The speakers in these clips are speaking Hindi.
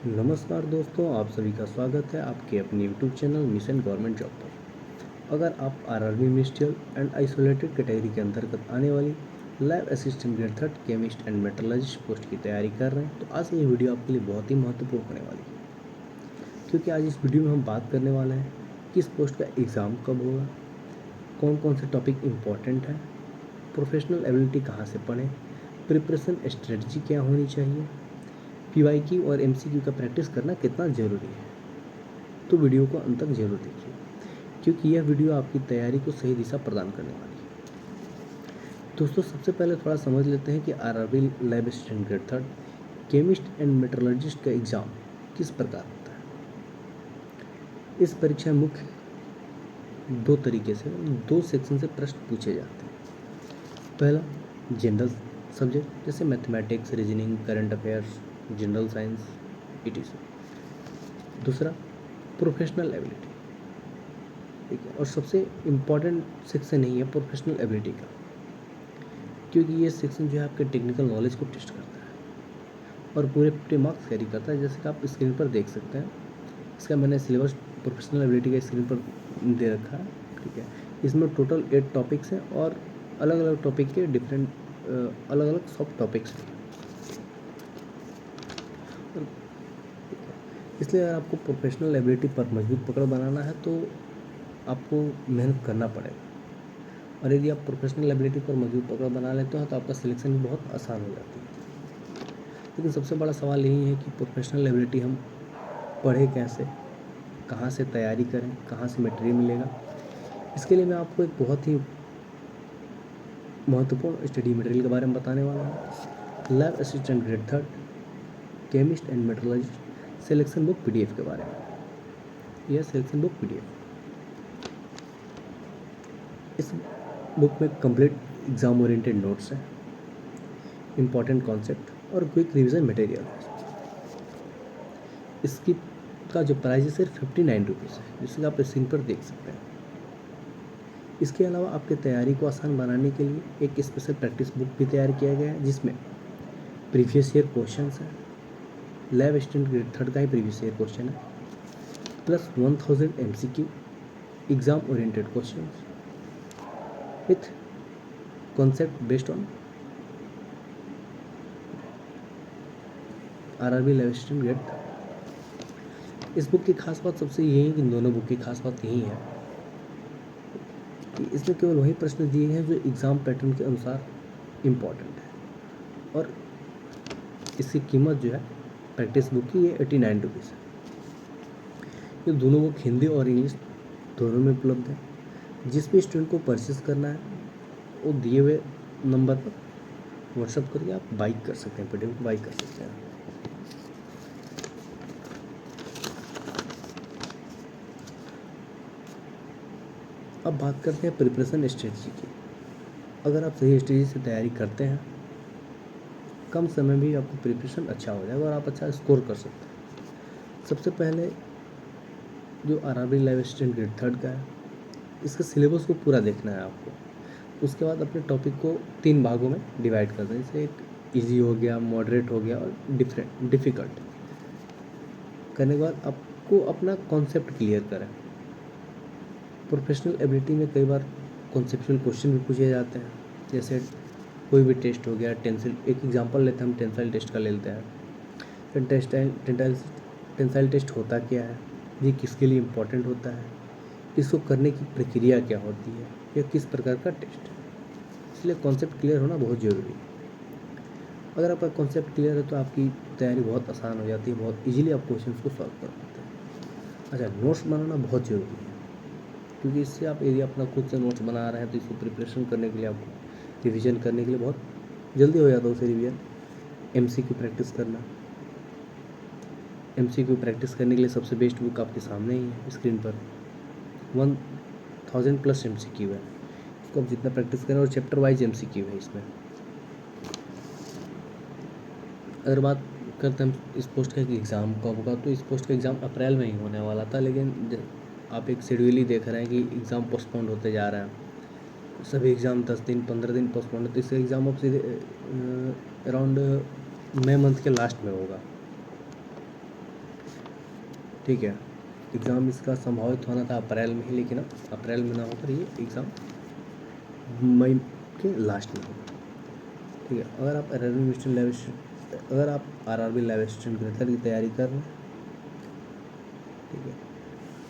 नमस्कार दोस्तों, आप सभी का स्वागत है आपके अपने YouTube channel mission government job पर। अगर आप RRB ministerial and isolated category के अंतर्गत आने वाली lab assistant grade third chemist and metrologist post की तैयारी कर रहे हैं तो आज ये वीडियो आपके लिए बहुत ही महत्वपूर्ण होने वाली है, क्योंकि आज इस वीडियो में हम बात करने वाले हैं कि इस पोस्ट का एग्ज़ाम कब होगा, कौन कौन से टॉपिक इम्पॉर्टेंट हैं, प्रोफेशनल एबिलिटी कहाँ से पढ़ें, प्रिपरेशन स्ट्रेटजी क्या होनी चाहिए, पीवाईक्यू और एमसीक्यू का प्रैक्टिस करना कितना ज़रूरी है। तो वीडियो को अंत तक जरूर देखिए, क्योंकि यह वीडियो आपकी तैयारी को सही दिशा प्रदान करने वाली है। दोस्तों, सबसे पहले थोड़ा समझ लेते हैं कि RRB lab assistant grade third chemist and metrologist का एग्ज़ाम किस प्रकार होता है। इस परीक्षा में मुख्य दो तरीके से दो सेक्शन से प्रश्न पूछे जाते हैं। पहला, जनरल सब्जेक्ट जैसे mathematics, reasoning, current affairs, general science etc। दूसरा, प्रोफेशनल एबिलिटी। ठीक है, और सबसे इम्पॉर्टेंट सेक्शन ही है प्रोफेशनल एबिलिटी का, क्योंकि ये सेक्शन जो है आपके टेक्निकल नॉलेज को टेस्ट करता है और पूरे 50 मार्क्स कैरी करता है, जैसे कि आप स्क्रीन पर देख सकते हैं। इसका मैंने सिलेबस प्रोफेशनल एबिलिटी का स्क्रीन पर दे रखा है। ठीक है, इसमें टोटल 8 टॉपिक्स हैं और अलग अलग टॉपिक के डिफरेंट अलग अलग सब टॉपिक्स हैं। इसलिए अगर आपको प्रोफेशनल एबिलिटी पर मजबूत पकड़ बनाना है तो आपको मेहनत करना पड़ेगा, और यदि आप प्रोफेशनल एबिलिटी पर मजबूत पकड़ बना लेते हो तो आपका सिलेक्शन भी बहुत आसान हो जाती है। लेकिन सबसे बड़ा सवाल यही है कि प्रोफेशनल एबिलिटी हम पढ़ें कैसे, कहाँ से तैयारी करें, कहाँ से मटेरियल मिलेगा। इसके लिए मैं आपको एक बहुत ही महत्वपूर्ण स्टडी मटेरियल के बारे में बताने वाला हूँ। Lab assistant grade third chemist and metrologist selection book PDF के बारे में। यह सिलेक्शन बुक PDF, इस बुक में कंप्लीट एग्ज़ाम ओरिएंटेड नोट्स हैं, इम्पॉर्टेंट कॉन्सेप्ट और क्विक रिवीजन मटेरियल है। इसकी का जो प्राइस है सिर्फ 59 रुपीज़ है, जिससे आप स्क्रीन पर देख सकते हैं। इसके अलावा आपकी तैयारी को आसान बनाने के लिए एक स्पेशल प्रैक्टिस बुक भी तैयार किया गया है, जिसमें प्रीवियस ईयर क्वेश्चन है, लैब असिस्टेंट ग्रेड थर्ड का ही प्रीवियस ईयर क्वेश्चन है, plus 1000 MCQ exam oriented question with concept based on RRB lab assistant grade third. इस बुक की खास बात सबसे यही है कि दोनों बुक की खास बात यही है कि इसमें केवल वही प्रश्न दिए हैं जो एग्ज़ाम पैटर्न के अनुसार इम्पॉर्टेंट है, और इसकी कीमत जो है प्रैक्टिस बुक की ये 89 रुपीज़ है। ये दोनों बुक हिंदी और इंग्लिश दोनों में उपलब्ध है। जिस भी स्टूडेंट को परचेस करना है वो दिए हुए नंबर पर व्हाट्सअप करके आप बाई कर सकते हैं, PDF को बाई कर सकते हैं। अब बात करते हैं प्रिपरेशन स्ट्रेटजी की। अगर आप सही स्ट्रेटजी से तैयारी करते हैं, कम समय में भी आपको प्रिपरेशन अच्छा हो जाएगा और आप अच्छा स्कोर कर सकते हैं। सबसे पहले जो RRB lab assistant grade third का है, इसके सिलेबस को पूरा देखना है आपको। उसके बाद अपने टॉपिक को 3 भागों में डिवाइड कर दें, जैसे एक इजी हो गया, मॉडरेट हो गया और डिफ़िकल्ट। करने के बाद आपको अपना कॉन्सेप्ट क्लियर करें। प्रोफेशनल एबिलिटी में कई बार कॉन्सेप्चुअल क्वेश्चन भी पूछे जाते हैं, जैसे कोई भी टेस्ट हो गया, टेंसिल, एक एग्जांपल लेते हैं हम टेंसाइल टेस्ट का ले लेते हैं। फिर टेंसाइल टेस्ट होता क्या है, ये किसके लिए इम्पोर्टेंट होता है, इसको करने की प्रक्रिया क्या होती है, या किस प्रकार का टेस्ट है। इसलिए कॉन्सेप्ट क्लियर होना बहुत ज़रूरी है। अगर आपका कॉन्सेप्ट क्लियर है तो आपकी तैयारी बहुत आसान हो जाती है, बहुत इजीली आप क्वेश्चन को सॉल्व कर पाते हैं। अच्छा, नोट्स बनाना बहुत ज़रूरी है, क्योंकि इससे आप यदि अपना खुद से नोट्स बना रहे हैं तो इसको प्रिपरेशन करने के लिए, आपको रिवीजन करने के लिए बहुत जल्दी हो जाता है उसे रिवीजन। MCQ प्रैक्टिस करना, MCQ प्रैक्टिस करने के लिए सबसे बेस्ट बुक आपके सामने ही है स्क्रीन पर। 1000+ MCQ है, इसको आप जितना प्रैक्टिस करें, और चैप्टर वाइज MCQ है इसमें। अगर बात करते हैं इस पोस्ट का कि एग्ज़ाम कब होगा, तो इस पोस्ट का एग्ज़ाम अप्रैल में ही होने वाला था, लेकिन आप एक शेड्यूल ही देख रहे हैं कि एग्ज़ाम पोस्टपोन्ड होते जा रहे हैं। सभी एग्ज़ाम 10 दिन 15 दिन पोस्टपोन्ड होते, इससे एग्ज़ाम अब सीधे अराउंड मई मंथ के लास्ट में होगा। ठीक है। एग्ज़ाम इसका संभावित होना था अप्रैल में ही, लेकिन अब अप्रैल में ना होकर ये एग्ज़ाम मई के लास्ट में होगा। ठीक है। अगर आप आरआरबी लैब असिस्टेंट ग्रेजुएट की तैयारी कर रहे हैं, ठीक है,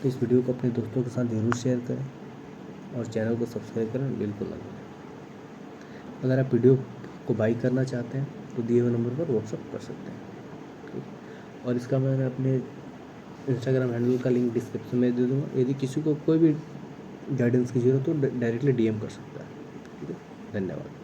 तो इस वीडियो को अपने दोस्तों के साथ ज़रूर शेयर करें और चैनल को सब्सक्राइब करें बिल्कुल ना भूलें। अगर आप वीडियो को बाई करना चाहते हैं तो दिए हुए नंबर पर व्हाट्सअप कर सकते हैं, ठीक है। और इसका मैंने अपने इंस्टाग्राम हैंडल का लिंक डिस्क्रिप्शन में दे दूँगा। यदि किसी को कोई भी गाइडेंस की ज़रूरत हो डायरेक्टली डीएम कर सकता है, ठीक है। धन्यवाद।